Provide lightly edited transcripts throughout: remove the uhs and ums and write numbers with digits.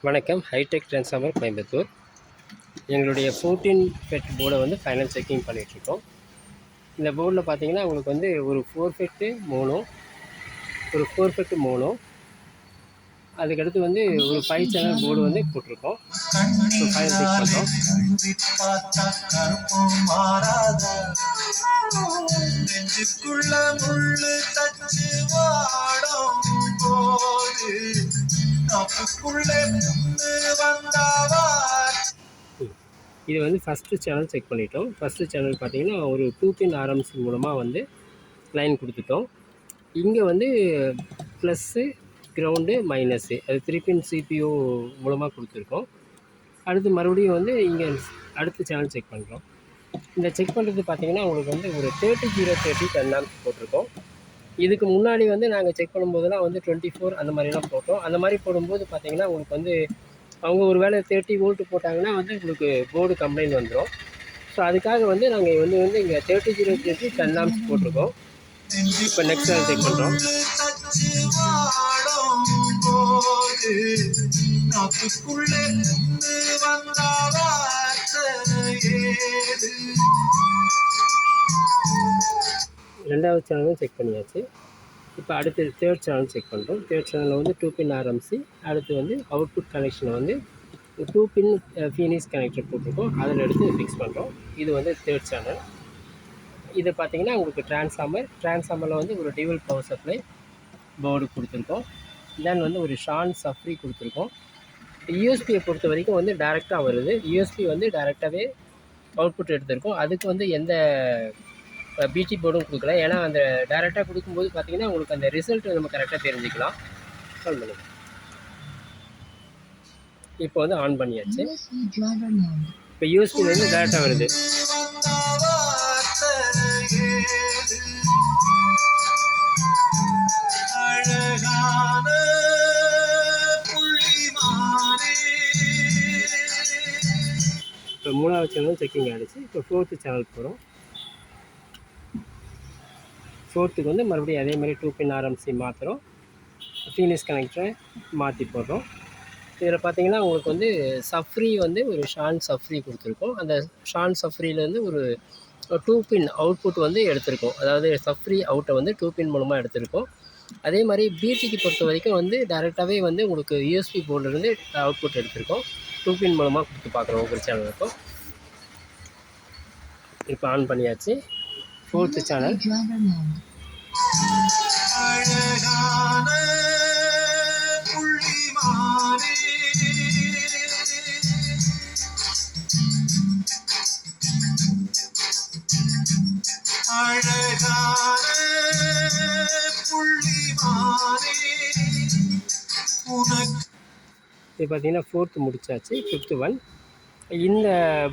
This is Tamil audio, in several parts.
வணக்கம். Hitech transformer Coimbatore. எங்களுடைய 14 ஃபெட் போர்டை வந்து ஃபைனல் செக்கிங் பண்ணிகிட்ருக்கோம். இந்த போர்டில் பார்த்தீங்கன்னா உங்களுக்கு வந்து ஒரு 4 ஃபெட்டு 3ம், ஒரு 4 ஃபெட்டு 3ம், அதுக்கடுத்து வந்து ஒரு 5 சேனல் போர்டு வந்து போட்டிருக்கோம். ஸோ ஃபைனல் செக் பண்ணுறோம். இது வந்து ஃபஸ்ட்டு சேனல் செக் பண்ணிட்டோம். ஃபஸ்ட்டு சேனல் பார்த்தீங்கன்னா ஒரு 2 பின் ஆர்எம்சி மூலமாக வந்து லைன் கொடுத்துட்டோம். இங்கே வந்து ப்ளஸ்ஸு, கிரவுண்டு, மைனஸு, அது 3 பின் சிபியூ மூலமாக கொடுத்துருக்கோம். அடுத்து மறுபடியும் வந்து இங்கே அடுத்த சேனல் செக் பண்ணுறோம். இந்த செக் பண்ணுறது பார்த்தீங்கன்னா உங்களுக்கு வந்து ஒரு 30-030 10 ஆம்ப்ஸ் போட்டிருக்கோம். இதுக்கு முன்னாடி வந்து நாங்கள் செக் பண்ணும்போதெல்லாம் வந்து 24 அந்த மாதிரிலாம் போட்டோம். அந்த மாதிரி போடும்போது பார்த்தீங்கன்னா உங்களுக்கு வந்து அவங்க ஒரு வேளை 30 வோல்ட்டு போட்டாங்கன்னா வந்து உங்களுக்கு போர்டு கம்ப்ளைண்ட் வந்துடும். ஸோ அதுக்காக வந்து நாங்கள் வந்து இங்கே 30-030 10 ஆம்ப்ஸ் போட்டிருக்கோம். இப்போ நெக்ஸ்ட் சேனல் செக் பண்ணுறோம். ரெண்டாவது சேனலும் செக் பண்ணியாச்சு. இப்போ அடுத்து தேர்ட் சேனல் செக் பண்ணுறோம். தேர்ட் சேனலில் வந்து 2 பின் ஆர்எம்சி, அடுத்து வந்து அவுட்புட் கனெக்ஷனை வந்து 2 பின் ஃபீனிஸ் கனெக்டர் போட்டிருக்கோம். அதில் எடுத்து ஃபிக்ஸ் பண்ணுறோம். இது வந்து தேர்ட் சேனல். இது பார்த்தீங்கன்னா உங்களுக்கு ட்ரான்ஸ்ஃபார்மரில் வந்து ஒரு டியூவல் பவர் சப்ளை போர்டு கொடுத்துருக்கோம். தென் வந்து ஒரு ஷான் சஃப்ரி கொடுத்துருக்கோம். யூஎஸ்பியை பொறுத்த வரைக்கும் வந்து டைரெக்டாக வருது. யூஎஸ்பி வந்து டைரெக்டாகவே அவுட்புட் எடுத்திருக்கோம். அதுக்கு வந்து எந்த பிடி போர்டும் கொடுக்கல. ஏன்னா அந்த டைரெக்டாக கொடுக்கும்போது பார்த்தீங்கன்னா உங்களுக்கு அந்த ரிசல்ட் நம்ம கரெக்டாக தெரிஞ்சுக்கலாம். ஆன் பண்ணுங்க. இப்போ வந்து ஆன் பண்ணியாச்சு. இப்போ யூஎஸ்பிலேருந்து டைரெக்டாக வருது. இப்போ 3வது சேனலும் செக்கிங் ஆகிடுச்சு. இப்போ 4th சேனல் போகிறோம். 4த்துக்கு வந்து மறுபடியும் அதே மாதிரி 2 பின் ஆர்எம்சி மாற்றுறோம். ஃபீனிஸ் கனெக்டரை மாற்றி போடுறோம். இதில் பார்த்தீங்கன்னா உங்களுக்கு வந்து சஃப்ரி வந்து ஒரு ஷான் சஃப்ரி கொடுத்துருக்கோம். அந்த ஷான் சஃப்ரியிலேருந்து ஒரு 2 பின் அவுட்புட் வந்து எடுத்திருக்கோம். அதாவது சஃப்ரி அவுட்டை வந்து 2 பின் மூலமாக எடுத்திருக்கோம். அதே மாதிரி பிடிக்கு பொறுத்த வரைக்கும் வந்து டைரெக்டாகவே வந்து உங்களுக்கு யூஎஸ்பி போர்டிலேருந்து அவுட்புட் எடுத்திருக்கோம். 2 பின் மூலமாக கொடுத்து பார்க்குறோம் ஒவ்வொரு சேனலுக்கும். இப்போ ஆன் பண்ணியாச்சு. 4th channel. இது பார்த்தீங்கன்னா 4th முடிச்சாச்சு. 5th one. இந்த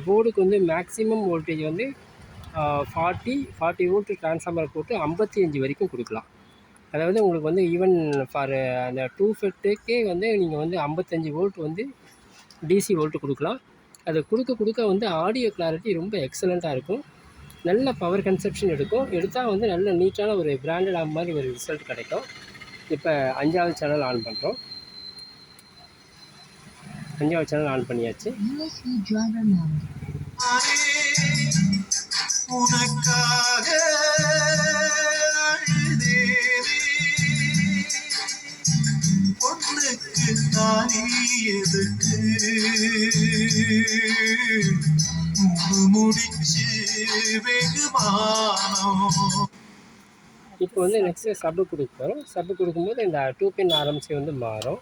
போர்டுக்கு வந்து மேக்ஸிமம் வோல்டேஜ் வந்து 40 வோல்ட் ட்ரான்ஸ்ஃபார்மர் போட்டு 55 வரைக்கும் கொடுக்கலாம். அதாவது உங்களுக்கு வந்து ஈவன் ஃபார் அந்த 2 ஃபெட்டுக்கே வந்து நீங்கள் வந்து 55 வோல்ட் வந்து டிசி வோல்ட்டு கொடுக்கலாம். அது கொடுக்க வந்து ஆடியோ கிளாரிட்டி ரொம்ப எக்ஸலண்ட்டாக இருக்கும். நல்ல பவர் கன்சப்ஷன் எடுத்தால் வந்து நல்ல நீட்டான ஒரு பிராண்டட் ஆப் மாதிரி ஒரு ரிசல்ட் கிடைக்கும். இப்போ 5வது சேனல் ஆன் பண்ணுறோம். 5வது சேனல் ஆன் பண்ணியாச்சு. இப்போ வந்து நெக்ஸ்ட்டு சப்பு கொடுக்க போகிறோம். சப்பு கொடுக்கும்போது இந்த 2 பின் ஆர்எம்சி வந்து மாறும்.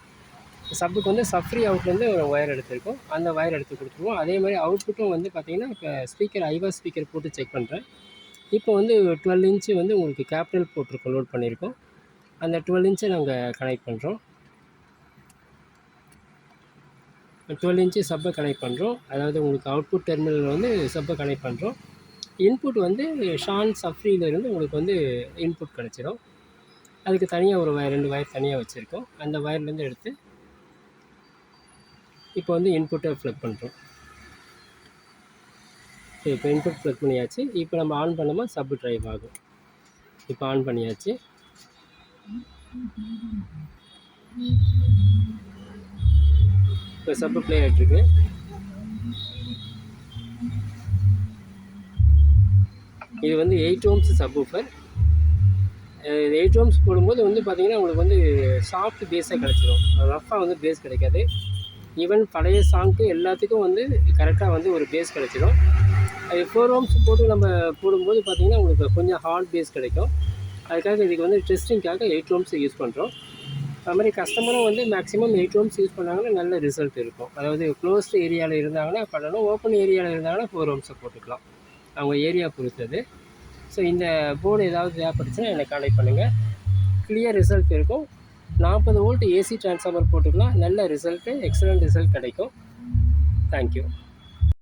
சப்புக்கு வந்து சஃப்ரி அவுட்லேருந்து ஒரு ஒயர் எடுத்திருக்கோம். அந்த ஒயர் எடுத்து கொடுத்துருவோம். அதே மாதிரி அவுட்புட்டும் வந்து பார்த்திங்கன்னா இப்போ ஸ்பீக்கர் ஐவாஸ் ஸ்பீக்கர் போட்டு செக் பண்ணுறேன். இப்போ வந்து 12 இன்ச்சு வந்து உங்களுக்கு கேபிட்டல் போட்டிருக்கோம், லோட் பண்ணியிருக்கோம். அந்த 12 இன்ச்சை நாங்கள் கனெக்ட் பண்ணுறோம். 12 இன்ச்சு சப்பை கனெக்ட் பண்ணுறோம். அதாவது உங்களுக்கு அவுட்புட் டெர்மினல் வந்து சப்பை கனெக்ட் பண்ணுறோம். இன்புட் வந்து ஷான் சஃப்ரியிலேருந்து உங்களுக்கு வந்து இன்புட் கிடச்சிடும். அதுக்கு தனியாக ஒரு வயர் 2 வயர் தனியாக வச்சுருக்கோம். அந்த வயர்லேருந்து எடுத்து இப்போ வந்து இன்புட்டை ப்ளக் பண்ணுறோம். இப்போ இன்புட் ப்ளக் பண்ணியாச்சு. இப்போ நம்ம ஆன் பண்ணோமா சப்பு ட்ரைவ் ஆகும். இப்போ ஆன் பண்ணியாச்சு. இப்போ சப்பு ப்ளே ஆகிட்டுருக்கு. இது வந்து 8 ohms சப்வூஃபர். 8 ohms போடும்போது வந்து பார்த்திங்கன்னா உங்களுக்கு வந்து சாஃப்ட் பேஸாக கிடச்சிரும். ரஃபாக வந்து பேஸ் கிடைக்காது. ஈவன் பழைய சாங்க்கு எல்லாத்துக்கும் வந்து கரெக்டாக வந்து ஒரு பேஸ் கிடச்சிரும். அது 4 ohms போட்டு நம்ம போடும்போது பார்த்திங்கன்னா உங்களுக்கு கொஞ்சம் ஹார்ட் பேஸ் கிடைக்கும். அதுக்காக இதுக்கு வந்து டெஸ்டிங்காக 8 ohms யூஸ் பண்ணுறோம். அது மாதிரி கஸ்டமரும் வந்து மேக்ஸிமம் 8 ohms யூஸ் பண்ணாங்கன்னா நல்ல ரிசல்ட் இருக்கும். அதாவது க்ளோஸ்டு ஏரியாவில் இருந்தாங்கன்னா பண்ணணும், ஓப்பன் ஏரியாவில் இருந்தாங்கன்னா 4 ohms போட்டுக்கலாம். அவங்க ஏரியா பொறுத்தது. ஸோ இந்த போர்டு ஏதாவது தேவைப்பட்டுச்சுன்னா என்னை கான்டெக்ட் பண்ணுங்கள். கிளியர் ரிசல்ட் இருக்கும். 40 வோல்ட் ஏசி ட்ரான்ஸ்ஃபார்மர் போட்டுக்கலாம். நல்ல ரிசல்ட்டு, எக்ஸலண்ட் ரிசல்ட் கிடைக்கும். தேங்க்யூ.